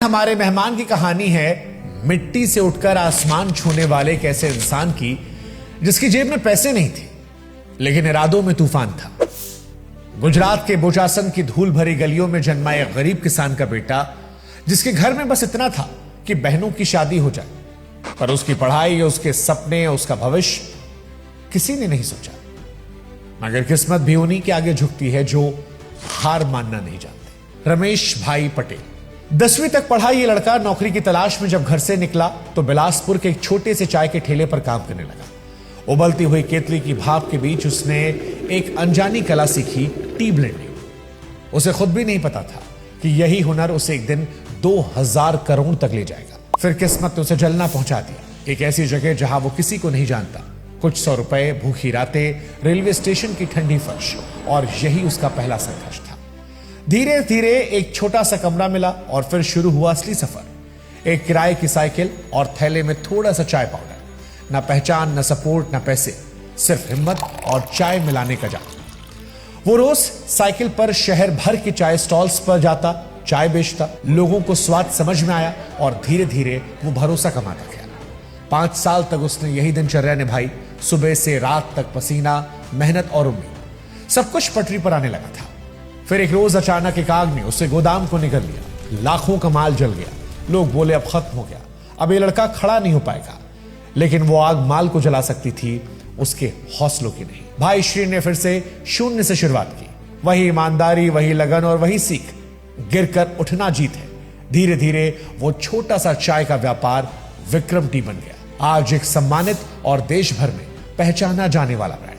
हमारे मेहमान की कहानी है मिट्टी से उठकर आसमान छूने वाले एक ऐसे इंसान की जिसकी जेब में पैसे नहीं थे लेकिन इरादों में तूफान था। गुजरात के बोचासन की धूल भरी गलियों में जन्मा एक गरीब किसान का बेटा जिसके घर में बस इतना था कि बहनों की शादी हो जाए, पर उसकी पढ़ाई, उसके सपने, उसका भविष्य किसी ने नहीं सोचा। मगर किस्मत भी उन्हीं के आगे झुकती है जो हार मानना नहीं जानते। रमेश भाई पटेल 10वीं तक पढ़ा ये लड़का नौकरी की तलाश में जब घर से निकला तो बिलासपुर के एक छोटे से चाय के ठेले पर काम करने लगा। उबलती हुई केतली की भाप के बीच उसने एक अनजानी कला सीखी, टी ब्लेंडिंग। उसे खुद भी नहीं पता था कि यही हुनर उसे एक दिन 2000 करोड़ तक ले जाएगा। फिर किस्मत ने उसे जलना पहुंचा दिया, एक ऐसी जगह जहां वो किसी को नहीं जानता। कुछ 100 रुपए, भूखी रातें, रेलवे स्टेशन की ठंडी फर्श, और यही उसका पहला संघर्ष था। धीरे धीरे एक छोटा सा कमरा मिला और फिर शुरू हुआ असली सफर। एक किराए की साइकिल और थैले में थोड़ा सा चाय पाउडर। ना पहचान, ना सपोर्ट, ना पैसे, सिर्फ हिम्मत और चाय मिलाने का जादू। वो रोज साइकिल पर शहर भर के चाय स्टॉल्स पर जाता, चाय बेचता। लोगों को स्वाद समझ में आया और धीरे धीरे वो भरोसा कमाता गया। 5 साल तक उसने यही दिनचर्या निभाई, सुबह से रात तक पसीना, मेहनत और उम्मीद, सब कुछ पटरी पर आने लगा था। फिर एक रोज अचानक एक आग ने उसे गोदाम को निगल लिया। लाखों का माल जल गया। लोग बोले अब खत्म हो गया, अब ये लड़का खड़ा नहीं हो पाएगा। लेकिन वो आग माल को जला सकती थी, उसके हौसलों की नहीं। भाई श्री ने फिर से शून्य से शुरुआत की। वही ईमानदारी, वही लगन और वही सीख। गिरकर उठना जीत है। धीरे धीरे वो छोटा सा चाय का व्यापार विक्रम टी बन गया। आज एक सम्मानित और देश भर में पहचाना जाने वाला ब्रांड।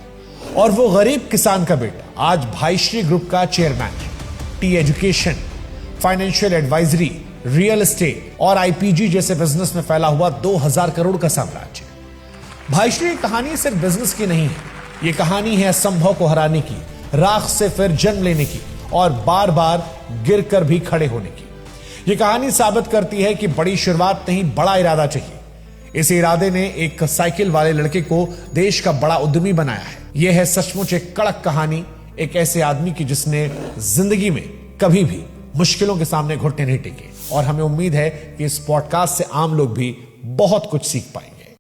और वो गरीब किसान का बेटा आज भाईश्री ग्रुप का चेयरमैन है। T education, financial advisory, real estate और आईपीजी जैसे बिजनेस में फैला हुआ 2000 करोड़ का साम्राज्य। भाईश्री की कहानी सिर्फ बिजनेस की नहीं है, ये कहानी है असंभव को हराने की, राख से फिर जन्म लेने की और बार बार गिरकर भी खड़े होने की। ये कहानी साबित करती है कि बड़ी शुरुआत नहीं, बड़ा इरादा चाहिए। इस इरादे ने एक साइकिल वाले लड़के को देश का बड़ा उद्यमी बनाया है। यह है सचमुच एक कड़क कहानी, एक ऐसे आदमी की जिसने जिंदगी में कभी भी मुश्किलों के सामने घुटने नहीं टेके। और हमें उम्मीद है कि इस पॉडकास्ट से आम लोग भी बहुत कुछ सीख पाए।